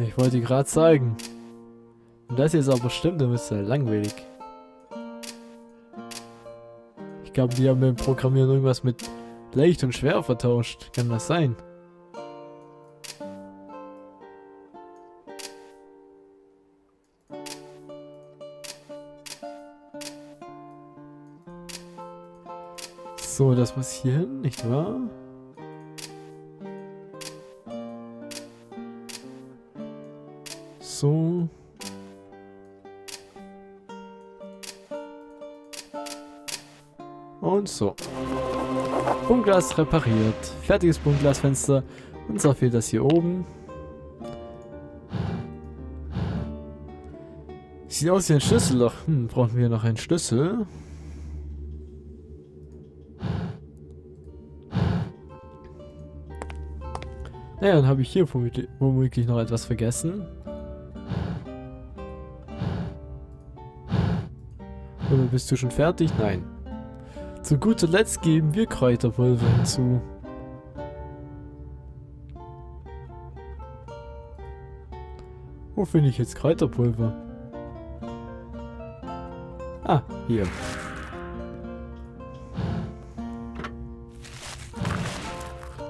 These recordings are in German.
Ich wollte gerade sagen. Und das jetzt aber stimmt, dann ist ja langweilig. Ich glaube, die haben beim Programmieren irgendwas mit leicht und schwer vertauscht. Kann das sein? So, das muss hier hin, nicht wahr? So. Und so. Buntglas repariert. Fertiges Buntglasfenster. Und so fehlt das hier oben. Sieht aus wie ein Schlüsselloch. Brauchen wir noch einen Schlüssel? Naja, dann habe ich hier womöglich noch etwas vergessen. Oder bist du schon fertig? Nein. Zu guter Letzt geben wir Kräuterpulver hinzu. Wo finde ich jetzt Kräuterpulver? Ah, hier.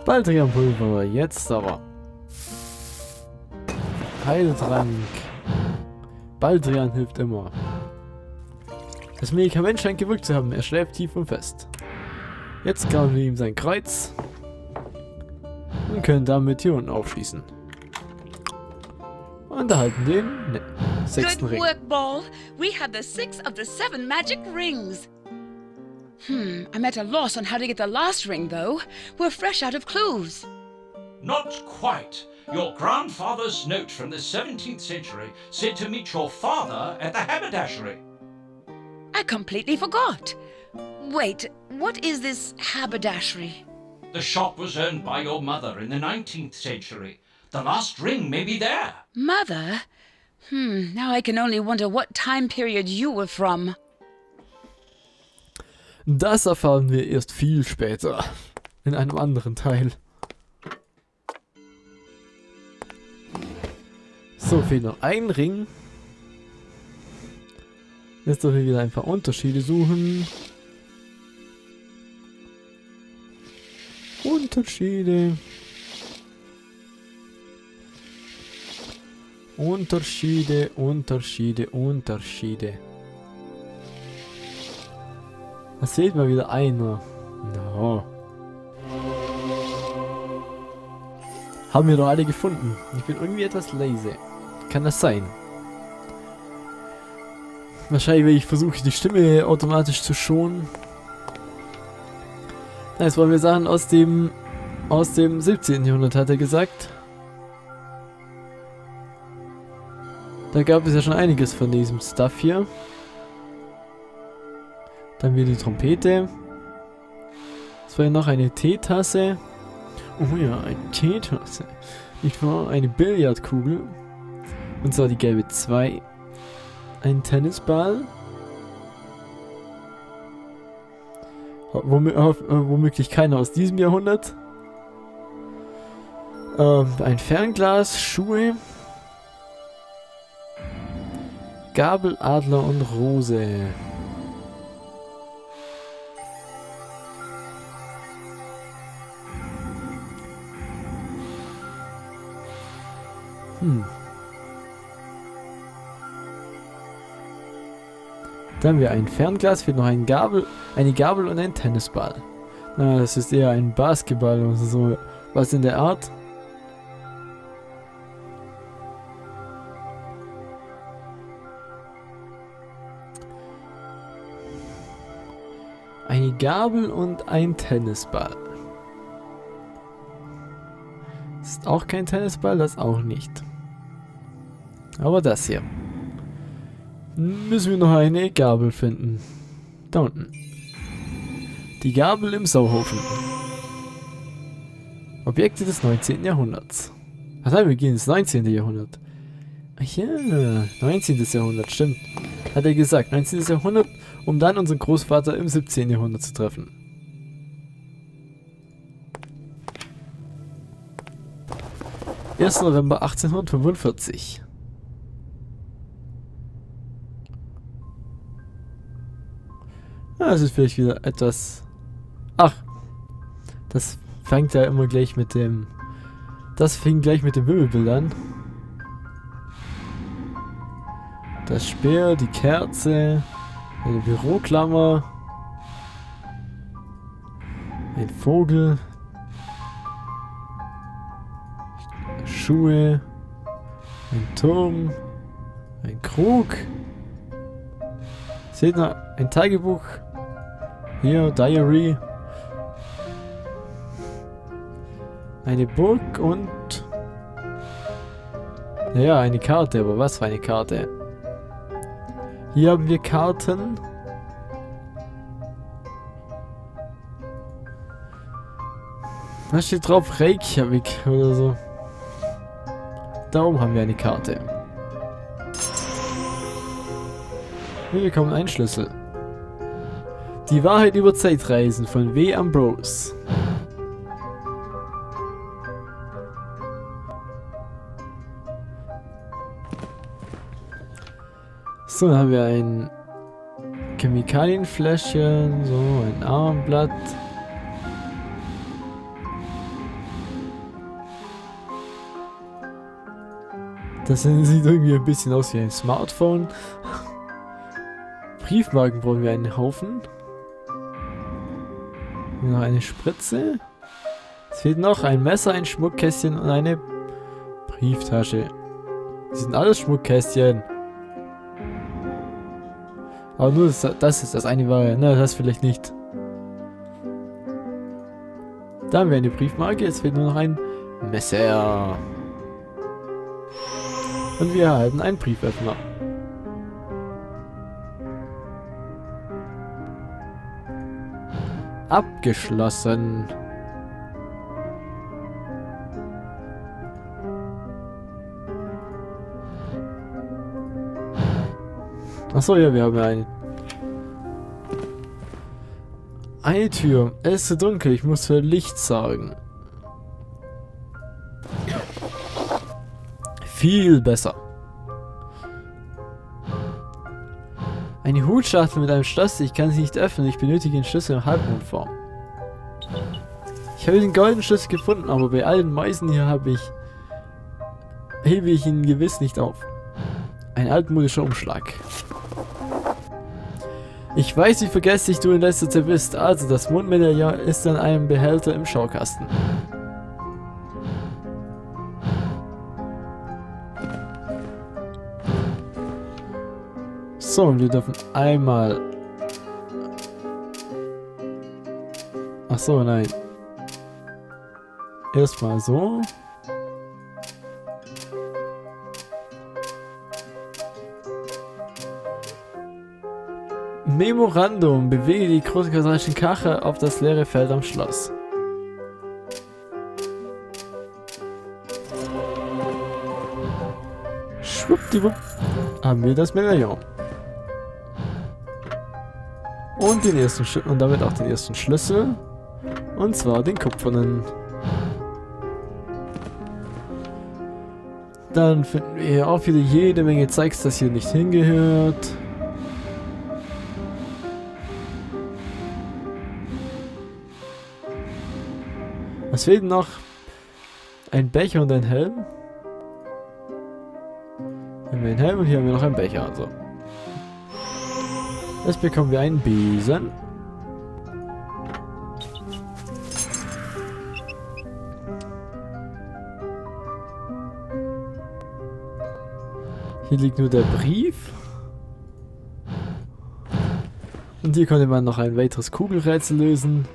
Baldrianpulver, jetzt aber. Heiltrank. Baldrian hilft immer. Das Medikament scheint gewirkt zu haben. Er schläft tief und fest. Jetzt graben wir ihm sein Kreuz. Und können damit hier unten aufschließen. Und erhalten den 6. Ring. Good work, Ball. We have the 6 of the 7 magic rings. I'm at a loss on how to get the last ring, though. We're fresh out of clues. Not quite. Your grandfather's note from the 17th century said to meet your father at the haberdashery. I completely forgot. Wait, what is this haberdashery? The shop was owned by your mother in the 19th century. The last ring may be there. Mother? Now I can only wonder what time period you were from. Das erfahren wir erst viel später. In einem anderen Teil. So, fehlt noch ein Ring. Jetzt dürfen wir wieder ein paar Unterschiede suchen. Unterschiede. Unterschiede, Unterschiede, Unterschiede. Da fehlt mal wieder einer. No. Haben wir doch alle gefunden. Ich bin irgendwie etwas leise. Kann das sein? Wahrscheinlich, weil ich versuche, die Stimme automatisch zu schonen. Das wollen wir Sachen aus dem 17. Jahrhundert, hat er gesagt. Da gab es ja schon einiges von diesem Stuff hier. Dann wieder die Trompete. Es war ja noch eine Teetasse. Oh ja, eine Teetasse. Nicht wahr? Eine Billardkugel. Und zwar die gelbe 2. Ein Tennisball. Womöglich keiner aus diesem Jahrhundert. Ein Fernglas, Schuhe. Gabel, Adler und Rose. Dann haben wir ein Fernglas, fehlt noch eine Gabel und ein Tennisball. Na, das ist eher ein Basketball oder so was in der Art. Eine Gabel und ein Tennisball. Das ist auch kein Tennisball, das auch nicht. Aber das hier. Müssen wir noch eine Gabel finden. Da unten. Die Gabel im Sauhofen. Objekte des 19. Jahrhunderts. Ach nein, wir gehen ins 19. Jahrhundert. Ach ja, 19. Jahrhundert, stimmt. Hat er gesagt, 19. Jahrhundert, um dann unseren Großvater im 17. Jahrhundert zu treffen. 1. November 1845. Ja, es ist vielleicht wieder etwas... Ach, das fängt ja immer gleich mit dem... Das fing gleich mit dem Wimmelbild an. Das Speer, die Kerze, eine Büroklammer, ein Vogel, Schuhe, ein Turm, ein Krug. Seht noch ein Tagebuch. Hier, Diary. Eine Burg und... Naja, eine Karte, aber was für eine Karte? Hier haben wir Karten. Da steht drauf Reykjavik oder so. Da oben haben wir eine Karte. Wir bekommen einen Schlüssel. Die Wahrheit über Zeitreisen von W. Ambrose. So, dann haben wir ein Chemikalienfläschchen, so ein Armblatt. Das sieht irgendwie ein bisschen aus wie ein Smartphone. Briefmarken brauchen wir einen Haufen. Noch eine Spritze. Es fehlt noch ein Messer, ein Schmuckkästchen und eine Brieftasche. Das sind alles Schmuckkästchen. Aber nur das ist das eine Ware. Na, das vielleicht nicht. Da haben wir eine Briefmarke. Es fehlt nur noch ein Messer. Und wir erhalten einen Brieföffner. Abgeschlossen. Achso, ja, wir haben eine Tür. Es ist so dunkel, ich muss für Licht sorgen. Viel besser. Eine Hutschachtel mit einem Schloss, ich kann sie nicht öffnen, ich benötige den Schlüssel in Halbmondform. Ich habe den goldenen Schlüssel gefunden, aber bei allen Mäusen hier hebe ich ihn gewiss nicht auf. Ein altmodischer Umschlag. Ich weiß, wie vergesslich du in letzter Zeit bist. Also, das Mondmedaillon ist an einem Behälter im Schaukasten. So, und wir dürfen einmal... Ach so, nein. Erstmal so. Memorandum. Bewege die große quadratischen Kachel auf das leere Feld am Schloss. Schwuppdiwupp haben wir das Medaillon. Und den ersten und damit auch den ersten Schlüssel. Und zwar den kupfernen. Dann finden wir hier auch wieder jede Menge Zeugs, das hier nicht hingehört. Was fehlt noch? Ein Becher und ein Helm. Hier haben wir einen Helm und hier haben wir noch einen Becher. Also. Jetzt bekommen wir einen Besen. Hier liegt nur der Brief. Und hier konnte man noch ein weiteres Kugelrätsel lösen.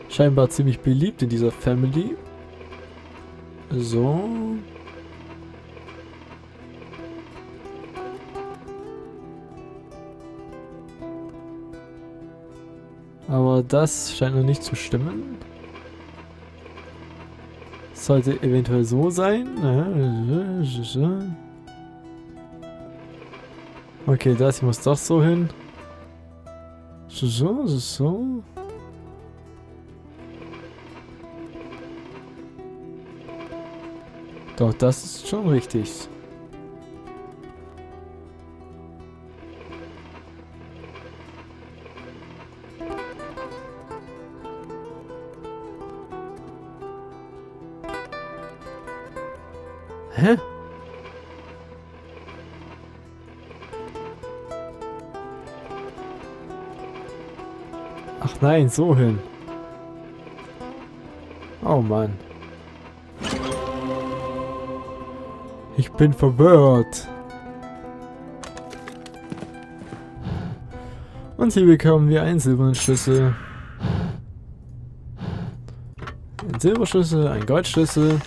Scheinbar ziemlich beliebt in dieser Family. So. Aber das scheint noch nicht zu stimmen. Sollte eventuell so sein. Okay, das hier muss doch so hin. So. Doch, das ist schon richtig. Hä? Ach nein, so hin. Oh Mann. Ich bin verwirrt. Und hier bekommen wir einen silbernen Schlüssel. Ein Silberschlüssel, ein Goldschlüssel.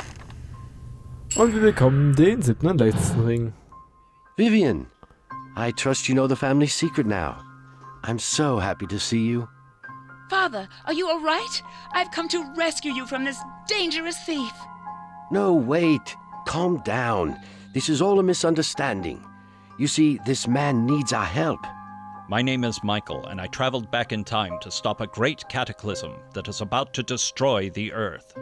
Und wir bekommen den 7. und letzten Ring. Vivian, I trust you know the family secret now. I'm so happy to see you. Father, are you all right? I've come to rescue you from this dangerous thief. No, wait. Calm down. This is all a misunderstanding. You see, this man needs our help. My name is Michael, and I traveled back in time to stop a great cataclysm that is about to destroy the Earth.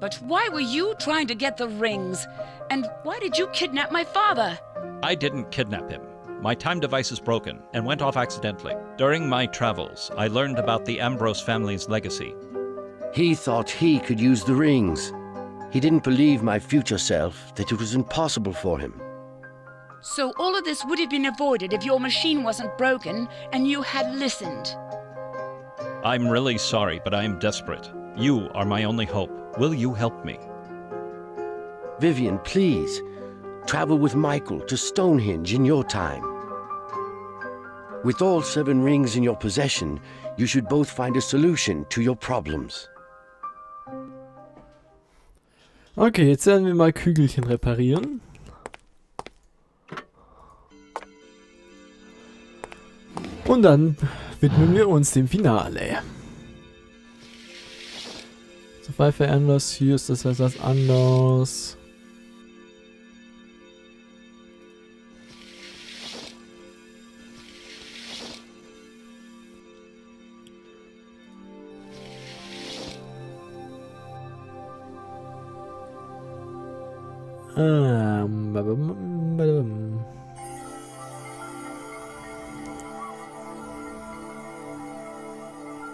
But why were you trying to get the rings? And why did you kidnap my father? I didn't kidnap him. My time device is broken and went off accidentally. During my travels, I learned about the Ambrose family's legacy. He thought he could use the rings. He didn't believe my future self that it was impossible for him. So all of this would have been avoided if your machine wasn't broken and you had listened. I'm really sorry, but I am desperate. You are my only hope. Will you help me? Vivian, please. Travel with Michael to Stonehenge in your time. With all 7 rings in your possession, you should both find a solution to your problems. Okay, jetzt werden wir mal Kügelchen reparieren. Und dann widmen wir uns dem Finale. So Pfeife anders, hier ist das etwas anders.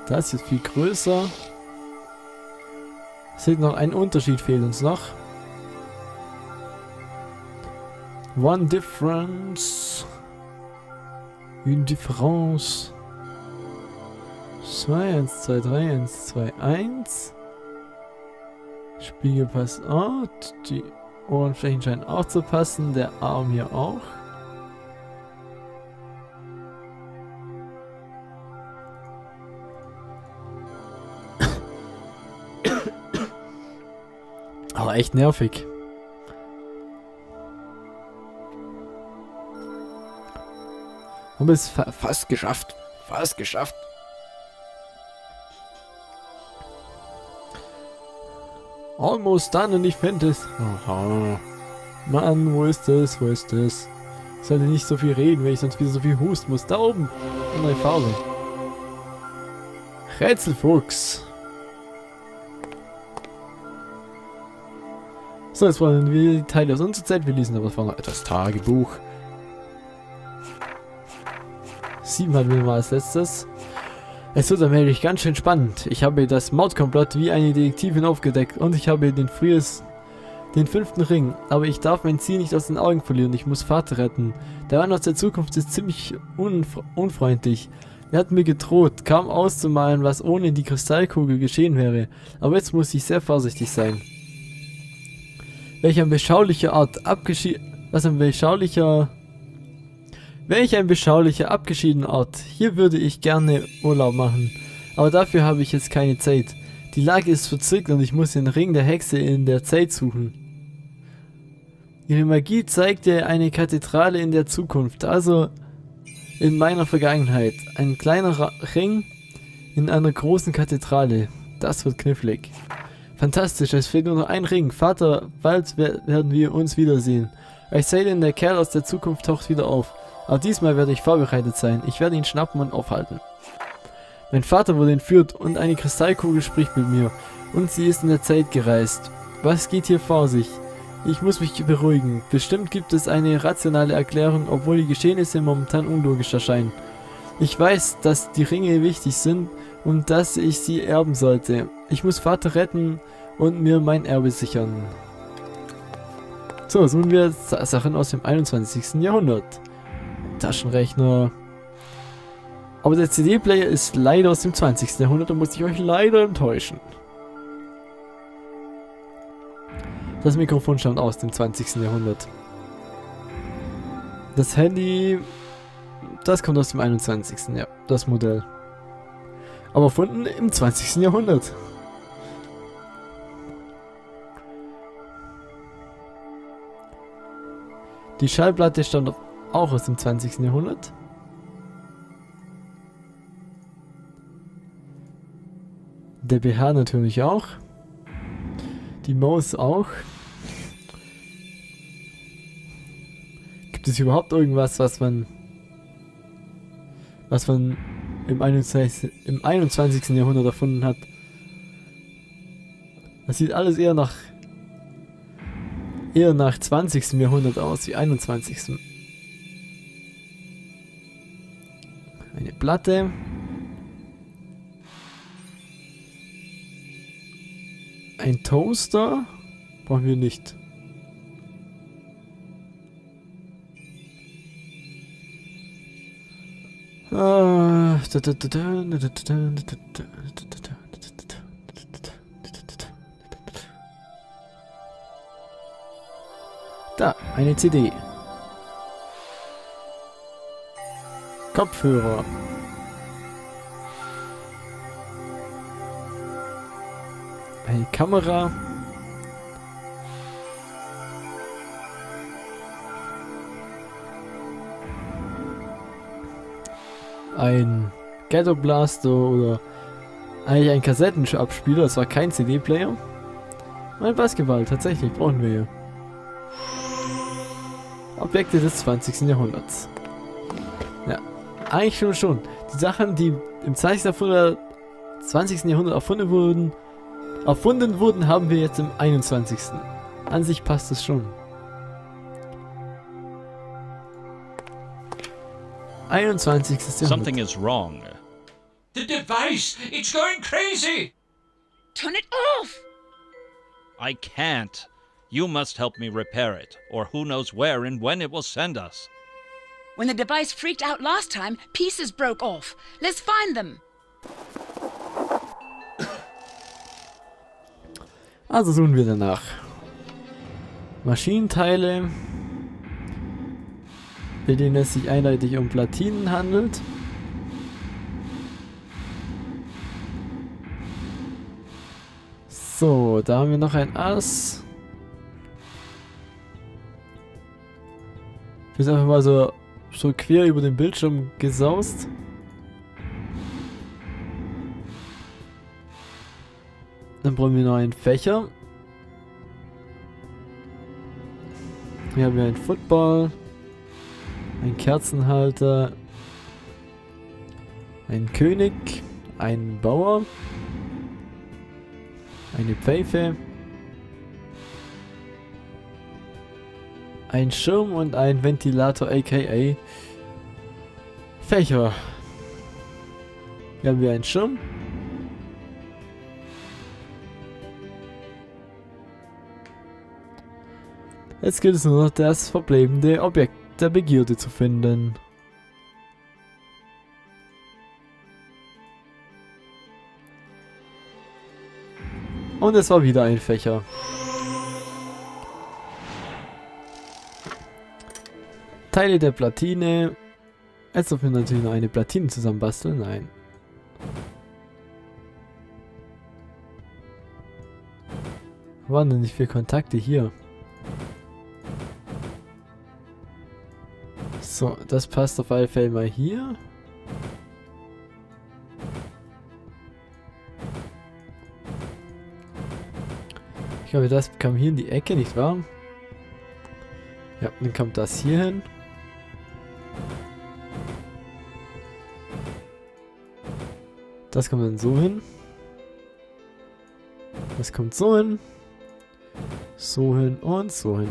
Das ist viel größer. Seht noch, ein Unterschied fehlt uns noch. One difference. Une différence. 2, 1, 2, 3, 1, 2, 1. Spiegel passt auch. Die Ohrenflächen scheinen auch zu passen. Der Arm hier auch. Aber echt nervig. Haben wir es fast geschafft. Fast geschafft. Almost done und ich finde es. Aha. Mann, wo ist das? Wo ist das? Ich sollte nicht so viel reden, weil ich sonst wieder so viel husten muss. Da oben. Andere Farbe. Rätselfuchs. So, jetzt wollen wir die Teile aus unserer Zeit. Wir lesen aber vorne das Tagebuch. 7 hatten wir mal als letztes. Es wird allmählich ganz schön spannend. Ich habe das Mordkomplott wie eine Detektivin aufgedeckt und ich habe den 5. Ring. Aber ich darf mein Ziel nicht aus den Augen verlieren. Ich muss Vater retten. Der Mann aus der Zukunft ist ziemlich unfreundlich. Er hat mir gedroht, kaum auszumalen, was ohne die Kristallkugel geschehen wäre. Aber jetzt muss ich sehr vorsichtig sein. Welch ein beschaulicher abgeschiedener Ort. Hier würde ich gerne Urlaub machen. Aber dafür habe ich jetzt keine Zeit. Die Lage ist verzwickt und ich muss den Ring der Hexe in der Zeit suchen. Ihre Magie zeigte eine Kathedrale in der Zukunft, also in meiner Vergangenheit. Ein kleiner Ring in einer großen Kathedrale. Das wird knifflig. Fantastisch, es fehlt nur noch ein Ring. Vater, bald werden wir uns wiedersehen. Ich sehe denn, der Kerl aus der Zukunft taucht wieder auf. Aber diesmal werde ich vorbereitet sein. Ich werde ihn schnappen und aufhalten. Mein Vater wurde entführt und eine Kristallkugel spricht mit mir. Und sie ist in der Zeit gereist. Was geht hier vor sich? Ich muss mich beruhigen. Bestimmt gibt es eine rationale Erklärung, obwohl die Geschehnisse momentan unlogisch erscheinen. Ich weiß, dass die Ringe wichtig sind und dass ich sie erben sollte. Ich muss Vater retten und mir mein Erbe sichern. So, suchen wir Sachen aus dem 21. Jahrhundert. Taschenrechner. Aber der CD-Player ist leider aus dem 20. Jahrhundert, da muss ich euch leider enttäuschen. Das Mikrofon stammt aus dem 20. Jahrhundert. Das Handy, das kommt aus dem 21. Ja, das Modell. Aber erfunden im 20. Jahrhundert. Die Schallplatte stammt auch aus dem 20. Jahrhundert. Der BH natürlich auch. Die Maus auch. Gibt es überhaupt irgendwas, was man im 21. Jahrhundert erfunden hat? Das sieht alles eher nach 20. Jahrhundert aus, wie 21. Eine Platte. Ein Toaster brauchen wir nicht. Da, eine CD. Kopfhörer. Eine Kamera. Ein Ghetto Blaster oder eigentlich ein Kassettenabspieler, das war kein CD-Player. Ein Basketball, tatsächlich, brauchen wir hier. Objekte des 20. Jahrhunderts. Ja, eigentlich schon. Die Sachen, die im 20. Jahrhundert erfunden wurden, haben wir jetzt im 21. An sich passt es schon. 21. Jahrhundert. Something is wrong. The device! It's going crazy! Turn it off! I can't. You must help me repair it, or who knows where and when it will send us. When the device freaked out last time, pieces broke off. Let's find them. Also suchen wir danach. Maschinenteile, bei denen es sich eindeutig um Platinen handelt. So, da haben wir noch ein Ass. Wir sind einfach mal so quer über den Bildschirm gesaust. Dann brauchen wir noch einen Fächer. Hier haben wir einen Football. Einen Kerzenhalter. Einen König. Einen Bauer. Eine Pfeife. Ein Schirm und ein Ventilator, aka Fächer. Hier haben wir einen Schirm. Jetzt gilt es nur noch, das verbleibende Objekt der Begierde zu finden. Und es war wieder ein Fächer. Teile der Platine. Jetzt dürfen wir natürlich noch eine Platine zusammenbasteln. Nein. Wo waren denn nicht viele Kontakte hier? So, das passt auf alle Fälle mal hier. Ich glaube, das kam hier in die Ecke, nicht wahr? Ja, dann kommt das hier hin. Das kommt dann so hin. Das kommt so hin. So hin und so hin.